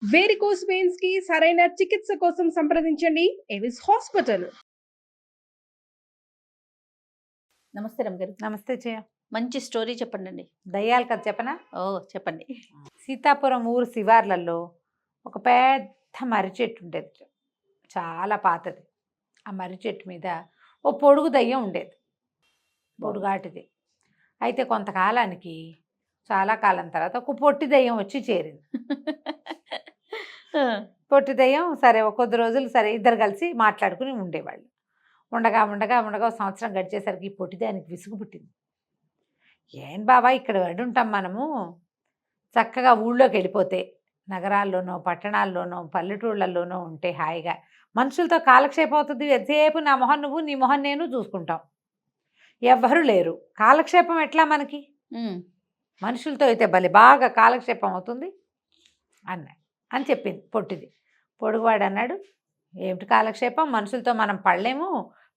Varicose veins కి సరైన చికిత్స కోసం సంప్రదించండి ఎవిస్ హాస్పిటల్. నమస్తే రమ్మగారు. నమస్తే జయ. మంచి స్టోరీ చెప్పండి. దయ్యాల కథ చెప్పనా? ఓ చెప్పండి. సీతాపురం ఊరు శివార్లలో ఒక పెద్ద మర్రి చెట్టు ఉండేది, చాలా పాతది. ఆ మర్రి చెట్టు మీద ఓ పొడుగు దయ్యం ఉండేది, పొడుగాటిది. అయితే కొంతకాలానికి, చాలా కాలం తర్వాత ఒక పొట్టి దయ్యం వచ్చి చేరింది. పొట్టి దయ్యం సరే ఒక కొద్ది రోజులు సరే ఇద్దరు కలిసి మాట్లాడుకుని ఉండేవాళ్ళు. ఉండగా ఉండగా ఉండగా ఒక సంవత్సరం గడిచేసరికి ఈ పొట్టి దానికి విసుగు పుట్టింది. ఏం బాబా ఇక్కడ ఉంటాం మనము, చక్కగా ఊళ్ళోకి వెళ్ళిపోతే నగరాల్లోనో పట్టణాల్లోనో పల్లెటూళ్ళల్లోనో ఉంటే హాయిగా మనుషులతో కాలక్షేపం అవుతుంది. ఎంతసేపు నా మొహం నువ్వు నీ మొహం నేను చూసుకుంటాం, ఎవ్వరూ లేరు. కాలక్షేపం ఎట్లా మనకి? మనుషులతో అయితే భలే బాగా కాలక్షేపం అవుతుంది అని చెప్పింది పొట్టిది. పొడుగువాడు అన్నాడు, ఏమిటి కాలక్షేపం, మనుషులతో మనం పడలేము.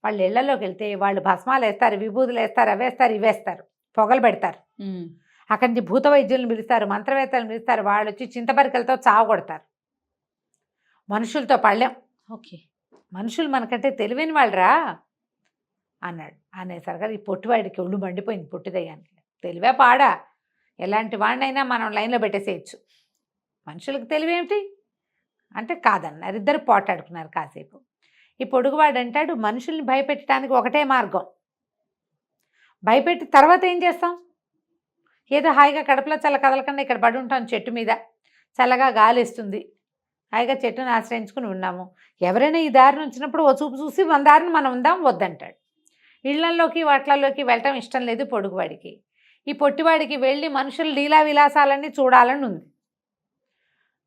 వాళ్ళు ఇళ్లలోకి వెళ్తే వాళ్ళు భస్మాలు వేస్తారు, విభూతులు వేస్తారు, అవేస్తారు ఇవేస్తారు, పొగలు పెడతారు. అక్కడి నుంచి భూత వైద్యులను పిలుస్తారు, మంత్రవేత్తలను పిలుస్తారు, వాళ్ళు వచ్చి చింతపరికలతో చావు కొడతారు. మనుషులతో పడలేం. ఓకే, మనుషులు మనకంటే తెలివైన వాళ్ళరా అన్నాడు. అనేసరిగా ఈ పొట్టివాడికి ఒళ్ళు మండిపోయింది. పొట్టిదయ్యానికి తెలివే పాడా, ఎలాంటి వాడినైనా మనం లైన్లో పెట్టేసేయచ్చు, మనుషులకు తెలివేమిటి అంటే కాదన్నారు. ఇద్దరు పోటాడుకున్నారు కాసేపు. ఈ పొడుగువాడు అంటాడు, మనుషుల్ని భయపెట్టడానికి ఒకటే మార్గం, భయపెట్టి తర్వాత ఏం చేస్తాం? ఏదో హాయిగా కడపలో చల్ల కదలకుండా ఇక్కడ పడి ఉంటాం, చెట్టు మీద చల్లగా గాలి ఇస్తుంది, హాయిగా చెట్టును ఆశ్రయించుకుని ఉన్నాము. ఎవరైనా ఈ దారిని వచ్చినప్పుడు ఓ చూపు చూసి మన దారిని మనం ఉందాం వద్దంటాడు. ఇళ్లలోకి వాట్లలోకి వెళ్ళటం ఇష్టం లేదు పొడుగువాడికి. ఈ పొట్టివాడికి వెళ్ళి మనుషుల లీలా విలాసాలన్నీ చూడాలని ఉంది.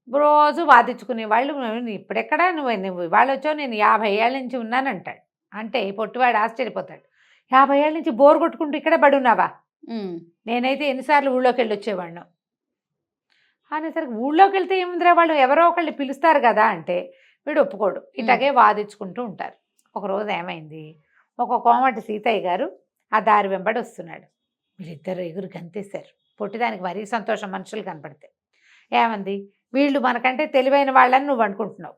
రోజు వాదించుకునే వాళ్ళు, ఇప్పుడెక్కడా నువ్వు వాళ్ళు వచ్చావు, నేను 50 ఏళ్ళ నుంచి ఉన్నానంటాడు. అంటే పొట్టివాడు ఆశ్చర్యపోతాడు, 50 ఏళ్ళ నుంచి బోర్ కొట్టుకుంటూ ఇక్కడే పడి ఉన్నావా? నేనైతే ఎన్నిసార్లు ఊళ్ళోకి వెళ్ళి వచ్చేవాడిను అనేసరికి, ఊళ్ళోకి వెళ్తే ఏముందిరా, వాళ్ళు ఎవరో ఒకళ్ళు పిలుస్తారు కదా అంటే వీడు ఒప్పుకోడు. ఇట్లాగే వాదించుకుంటూ ఉంటారు. ఒకరోజు ఏమైంది, ఒక కోమటి సీతయ్య గారు ఆ దారి వెంబడి వస్తున్నాడు. వీళ్ళిద్దరు ఎగురు గంతేశారు. పొట్టిదానికి మరీ సంతోషం మనుషులు కనపడితే. ఏమంది, వీళ్ళు మనకంటే తెలివైన వాళ్ళని నువ్వు అనుకుంటున్నావు,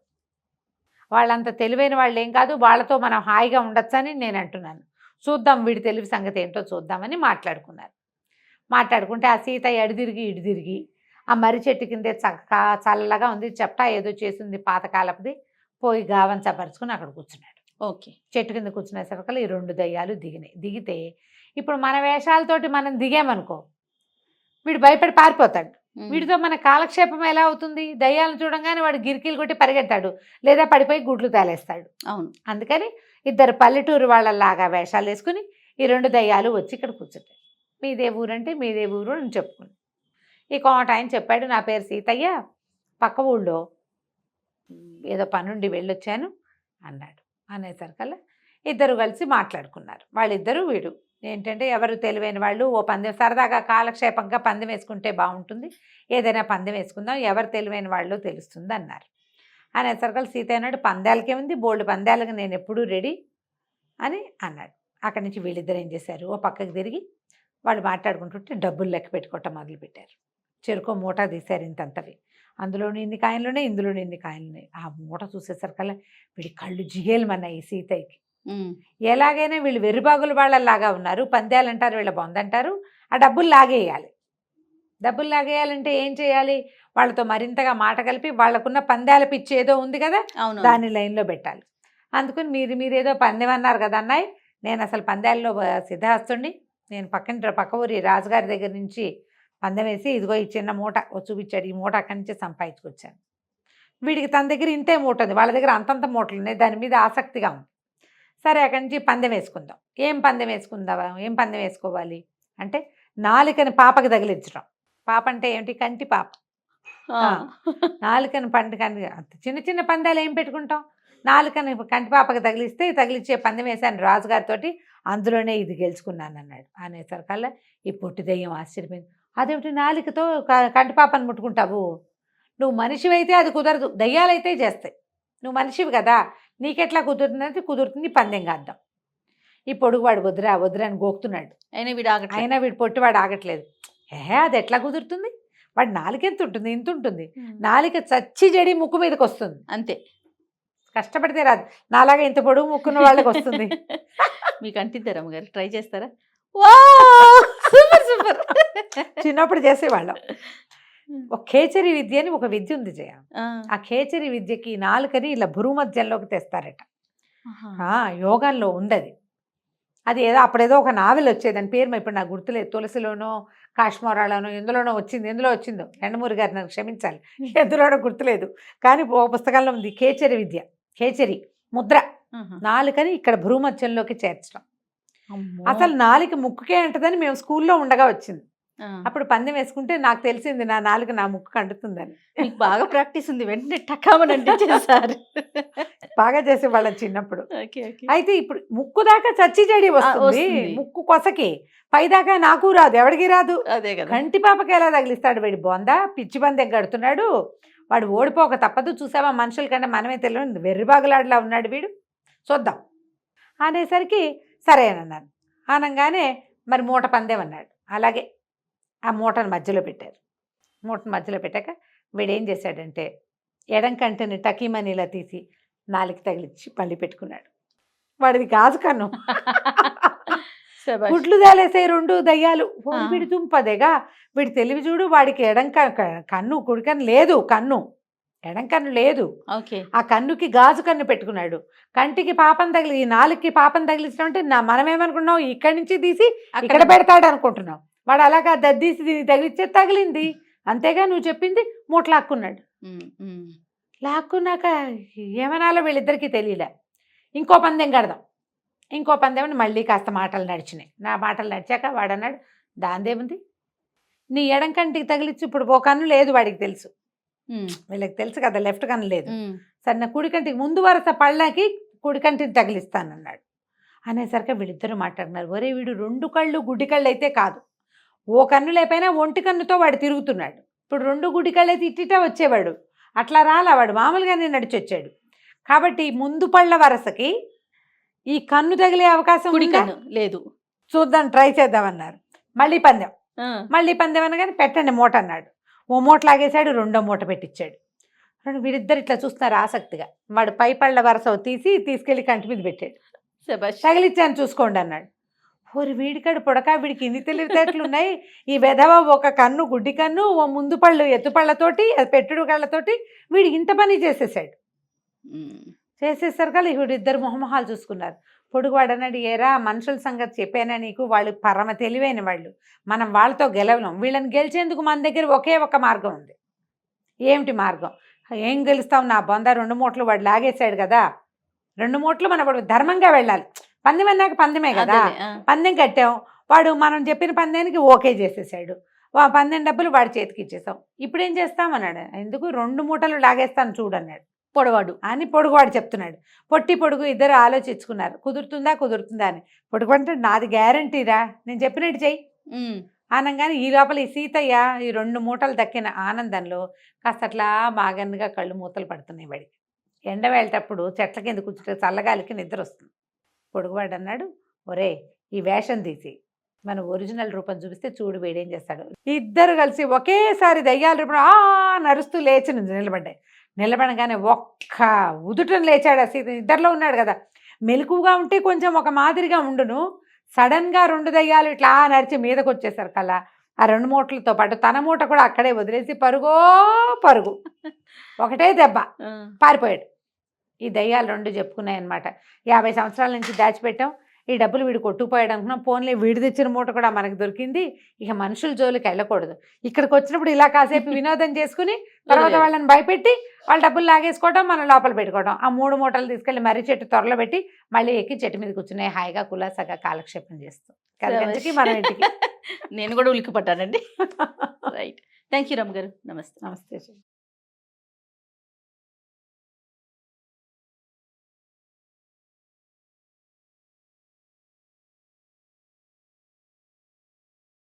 వాళ్ళంత తెలివైన వాళ్ళు ఏం కాదు, వాళ్ళతో మనం హాయిగా ఉండొచ్చని నేను అంటున్నాను, చూద్దాం వీడి తెలివి సంగతి ఏంటో చూద్దామని మాట్లాడుకున్నారు. మాట్లాడుకుంటే ఆ సీతయ్య ఇటు తిరిగి ఆ మర్రి చెట్టు కిందే చల్లగా ఉంది, చెప్తా ఏదో చేసింది పాతకాలపుది, పోయి గావంచపరుచుకుని అక్కడ కూర్చున్నాడు. ఓకే, చెట్టు కింద కూర్చునేసరికి ఈ 2 దయ్యాలు దిగినాయి. దిగితే ఇప్పుడు మన వేషాలతోటి మనం దిగామనుకో, వీడు భయపడి పారిపోతాడు. వీడితో మన కాలక్షేపం ఎలా అవుతుంది? దయ్యాలను చూడంగానే వాడు గిరికీలు కొట్టి పరిగెత్తాడు, లేదా పడిపోయి గుడ్లు తేలేస్తాడు. అవును. అందుకని ఇద్దరు పల్లెటూరు వాళ్ళలాగా వేషాలు వేసుకుని ఈ 2 దయ్యాలు వచ్చి ఇక్కడ కూర్చుంటాయి. మీదే ఊరంటే మీదే ఊరు అని చెప్పుకుని ఈ కోమట ఆయన చెప్పాడు, నా పేరు సీతయ్య, పక్క ఊళ్ళో ఏదో పనుండి వెళ్ళొచ్చాను అన్నాడు. అనేసరికల్లా ఇద్దరు కలిసి మాట్లాడుకున్నారు. వాళ్ళిద్దరూ వీడు ఏంటంటే ఎవరు తెలివైన వాళ్ళు, ఓ పందెం సరదాగా కాలక్షేపంగా పందెం వేసుకుంటే బాగుంటుంది, ఏదైనా పందెం వేసుకుందాం, ఎవరు తెలివైన వాళ్ళు తెలుస్తుంది అన్నారు. అనేసరికల్లా సీతయ్య అన్నాడు, పందాలకే ఉంది, బోల్డ్ పందాలకు నేను ఎప్పుడూ రెడీ అని అన్నాడు. అక్కడి నుంచి వీళ్ళిద్దరు ఏం చేశారు, ఓ పక్కకి తిరిగి వాళ్ళు మాట్లాడుకుంటుంటే డబ్బులు లెక్క పెట్టుకోవటం మొదలుపెట్టారు. చెరుకో మూట తీశారు ఇంతంతవి, అందులోని ఇన్ని కాయలున్నాయి, ఇందులోని ఇన్ని కాయలున్నాయి. ఆ మూట చూసేసరికల్లా వీడి కళ్ళు జిగేలమన్నాయి సీతయ్యకి. ఎలాగైనా వీళ్ళు వెర్రిబాగులు వాళ్ళలాగా ఉన్నారు, పందాలు అంటారు, వీళ్ళ బొందంటారు, ఆ డబ్బులు లాగేయాలి. డబ్బులు లాగేయాలంటే ఏం చేయాలి, వాళ్ళతో మరింతగా మాట కలిపి వాళ్ళకున్న పందాల పిచ్చి ఏదో ఉంది కదా, దాన్ని లైన్లో పెట్టాలి. అందుకని మీరేదో పందెం అన్నారు కదా అన్నాయి, నేను అసలు పందాల్లో సిద్ధహస్తుండి, నేను పక్క ఊరి రాజుగారి దగ్గర నుంచి పందెం వేసి ఇదిగో ఈ చిన్న మూట చూపించాడు, ఈ మూట అక్కడి నుంచి సంపాదించుకొచ్చాను. వీడికి తన దగ్గర ఇంతే మూట ఉంది, వాళ్ళ దగ్గర అంతంత మూటలు ఉన్నాయి, దాని మీద ఆసక్తిగా ఉంది. సరే అక్కడి నుంచి పందెం వేసుకుందాం. ఏం పందెం వేసుకోవాలి అంటే నాలుకని పాపకి తగిలించడం. పాప అంటే ఏమిటి, కంటి పాప. నాలుకని చిన్న చిన్న పందాలు ఏం పెట్టుకుంటాం, నాలుకని కంటి పాపకి తగిలిచ్చే పందెం వేశాను రాజుగారితోటి, అందులోనే ఇది గెలుచుకున్నాను అన్నాడు. అనేసరికల్లా ఈ పొట్టి దయ్యం ఆశ్చర్యపోయింది. అదేమిటి నాలుకతో కంటిపాపని ముట్టుకుంటావు, నువ్వు మనిషివైతే అది కుదరదు, దయ్యాలైతే చేస్తాయి, నువ్వు మనిషివి కదా, నీకెట్లా కుదురుతుందంటే కుదురుతుంది, పందెం కాద్దాం. ఈ పొడుగువాడు వద్దురా అని గోకుతున్నాడు. అయినా వీడు పొట్టివాడు ఆగట్లేదు. అది ఎట్లా కుదురుతుంది, వాడి నాలుక ఎంత ఉంటుంది, ఇంత ఉంటుంది. నాలుక చచ్చి జడి ముక్కు మీదకి వస్తుంది, అంతే. కష్టపడితే రాదు. నాలాగా ఇంత పొడుగు ముక్కున్న వాళ్ళకి వస్తుంది. మీకు అంటిద్దా రమ్మగారు? ట్రై చేస్తారా? Super super. చిన్నప్పుడు చేసేవాళ్ళం. ఒక ఖేచరి విద్య అని ఒక విద్య ఉంది జయ. ఆ ఖేచరి విద్యకి నాలుకని ఇలా భూమధ్యంలోకి తెస్తారట. యోగాల్లో ఉంది అది. అది ఏదో అప్పుడేదో ఒక నావెల్ వచ్చేది, అని పేరు ఇప్పుడు నాకు గుర్తులేదు. తులసిలోనో కాశ్మీరాలోనో ఎందులోనో వచ్చింది. ఎందులో వచ్చిందో ఎండమూరి గారు నన్ను క్షమించాలి, ఎందులోనో గుర్తులేదు. కానీ ఓ పుస్తకంలో ఉంది ఖేచరి విద్య. ఖేచరి ముద్ర, నాలుకని ఇక్కడ భూమధ్యంలోకి చేర్చడం. అసలు నాలుక ముక్కుకే అంటదని మేము స్కూల్లో ఉండగా వచ్చింది. అప్పుడు పందెం వేసుకుంటే నాకు తెలిసింది నా నాలుక నా ముక్కు అంటుతుందని. మీకు బాగా ప్రాక్టీస్ ఉంది, వెంటనే టకామని అంటించేసారు. బాగా చేసేవాళ్ళం చిన్నప్పుడు. అయితే ఇప్పుడు ముక్కు దాకా చచ్చి చెడి వస్తుంది, ముక్కు కొసకి పైదాకా నాకు రాదు, ఎవడికి రాదు. అదే కదా. కంటి పాపకి ఎలా తగిలిస్తాడు వీడి బొందా, పిచ్చి పందెం కడుతున్నాడు వాడు, ఓడిపోక తప్పదు. చూసావా మనుషుల కంటే మనమే తెలియదు, వెర్రిబాగులాడలా ఉన్నాడు వీడు, చూద్దాం అనేసరికి సరే అని అన్నాను. అనగానే మరి మూట పందెం అన్నాడు. అలాగే ఆ మూటను మధ్యలో పెట్టారు. మూటను మధ్యలో పెట్టాక వీడేం చేశాడంటే ఎడం కంటిని టకీమని ఇలా తీసి నాలుగు తగిలించి పళ్ళి పెట్టుకున్నాడు. వాడిది గాజు కన్ను, గుడ్లు దాలేసే రెండు దయ్యాలు. వీడి దుంపదేగా, వీడి తెలివి చూడు. వాడికి ఎడం కన్ను కుడి కన్ను లేదు, కన్ను ఎడం కన్ను లేదు. ఆ కన్నుకి గాజు కన్ను పెట్టుకున్నాడు. కంటికి పాపం తగిలి, ఈ నాలుగుకి పాపం తగిలించడం అంటే మనం ఏమనుకున్నాం, ఇక్కడి నుంచి తీసి ఇక్కడ పెడతాడు అనుకుంటున్నాం. వాడు అలాగా దద్దీసి తగిలిచ్చే తగిలింది, అంతేగా నువ్వు చెప్పింది. మూట లాక్కున్నాడు. లాక్కున్నాక ఏమనాలో వీళ్ళిద్దరికీ తెలియలే. ఇంకో పందెం కడదాం, ఇంకో పందెం. మళ్ళీ కాస్త మాటలు నడిచినాయి. నా మాటలు నడిచాక వాడు అన్నాడు, దాందేముంది, నీ ఎడం కంటికి తగిలిచ్చి ఇప్పుడు ఓ కన్ను లేదు వాడికి తెలుసు, వీళ్ళకి తెలుసు కదా లెఫ్ట్ కన్ను లేదు. సరే నా కుడి కంటికి ముందు వరుస పళ్ళకి కుడి కంటిని తగిలిస్తానన్నాడు. అనేసరికి వీళ్ళిద్దరూ మాట్లాడినారు. ఒరే వీడు రెండు కళ్ళు గుడ్డి కళ్ళు అయితే కాదు, ఓ కన్ను లేకపోయినా ఒంటి కన్నుతో వాడు తిరుగుతున్నాడు. ఇప్పుడు రెండు గుడ్డి కళ్ళు అయితే ఇట్టిటా వచ్చేవాడు, అట్లా రాలా, వాడు మామూలుగానే నడిచి వచ్చాడు. కాబట్టి ముందు పళ్ళ వరసకి ఈ కన్ను తగిలే అవకాశం లేదు, చూద్దాం ట్రై చేద్దామన్నారు. మళ్ళీ పందెం అనగానే పెట్టండి మూట అన్నాడు. ఓ మూట లాగేశాడు, రెండో మూట పెట్టించాడు. వీడిద్దరు ఇట్లా చూస్తున్నారు ఆసక్తిగా. వాడు పై పళ్ళ వరస తీసుకెళ్ళి కంటి మీద పెట్టాడు. తగిలిచ్చాను చూసుకోండి అన్నాడు. ఓరి వీడికాడు పొడక, వీడికి ఇన్ని తెలివితేటలు ఉన్నాయి. ఈ వెధవ ఒక కన్ను గుడ్డి కన్ను, ఓ ముందు పళ్ళు ఎత్తుపళ్ళతోటి, పెట్టుడు కళ్ళతోటి వీడికి ఇంత పని చేసేసాడు. చేసేసరికి వీడిద్దరు మొహమొహాలు చూసుకున్నారు. పొడుగువాడు అన్నాడు, ఏరా మనుషుల సంగతి చెప్పానా నీకు, వాళ్ళు పరమ తెలివైన వాళ్ళు, మనం వాళ్ళతో గెలవలేం. వీళ్ళని గెలిచేందుకు మన దగ్గర ఒకే ఒక మార్గం ఉంది. ఏమిటి మార్గం? ఏం గెలుస్తాం, నా బొంద రెండు మూటలు వాడు లాగేశాడు కదా, రెండు మూటలు మనం వాడు ధర్మంగా వెళ్ళాలి. పందెం అన్నాక పందెమే కదా, పందెం కట్టాం, వాడు మనం చెప్పిన పందెనికి ఓకే చేసేసాడు, పందెం డబ్బులు వాడి చేతికి ఇచ్చేసాం. ఇప్పుడు ఏం చేస్తామన్నాడు. ఎందుకు, రెండు మూటలు లాగేస్తాను చూడన్నాడు పొడవాడు అని. పొడుగువాడు చెప్తున్నాడు. పొడుగు ఇద్దరు ఆలోచించుకున్నారు, కుదురుతుందా అని. పొడుగు అంటే నాది గ్యారంటీరా, నేను చెప్పినట్టు చెయ్యి అనగానే ఈ లోపల ఈ సీతయ్య ఈ రెండు మూటలు దక్కిన ఆనందంలో కాస్త అట్లా బాగన్నుగా కళ్ళు మూతలు పడుతున్నాయి వాడికి. ఎండ వెళ్ళేటప్పుడు చెట్ల కింద కూర్చుంటే చల్లగాలికి నిద్ర వస్తుంది. పొడుగువాడు అన్నాడు, ఒరే ఈ వేషం తీసి మన ఒరిజినల్ రూపం చూపిస్తే చూడు వేడేం చేస్తాడు. ఇద్దరు కలిసి ఒకేసారి దయ్యాల రూపం నడుస్తూ లేచి నిలబడ్డాయి. నిలబడగానే ఒక్క ఉదుటం లేచాడు. సీత ఇద్దరిలో ఉన్నాడు కదా, మెలకుగా ఉంటే కొంచెం ఒక మాదిరిగా ఉండును. సడన్గా రెండు దయ్యాలు ఇట్లా నడిచి మీదకి వచ్చేసారు కల్లా. ఆ రెండు మూటలతో పాటు తన మూట కూడా అక్కడే వదిలేసి పరుగు ఒకటే దెబ్బ పారిపోయాడు. ఈ దయ్యాలు రెండు చెప్పుకున్నాయి అనమాట. 50 సంవత్సరాల నుంచి దాచిపెట్టాం, ఈ డబ్బులు వీడు కొట్టుకుపోయాడు అనుకున్నాం, పోన్లే వీడి తెచ్చిన మూట కూడా మనకు దొరికింది, ఇక మనుషుల జోలికి వెళ్ళకూడదు. ఇక్కడికి వచ్చినప్పుడు ఇలా కాసేపు వినోదం చేసుకుని తర్వాత వాళ్ళని భయపెట్టి వాళ్ళ డబ్బులు లాగేసుకోవడం, మనం లోపల పెట్టుకోవడం. ఆ 3 మూటలు తీసుకెళ్ళి మర్రి చెట్టు త్వరలో పెట్టి మళ్ళీ ఎక్కి చెట్టు మీద కూర్చున్నాయి హాయిగా కులాసగా కాలక్షేపం చేస్తాం. కలిసి మన ఇంటికి నేను కూడా ఉలికి పట్టానండి. రైట్, థ్యాంక్ యూ రమ్మ గారు. నమస్తే. నమస్తే.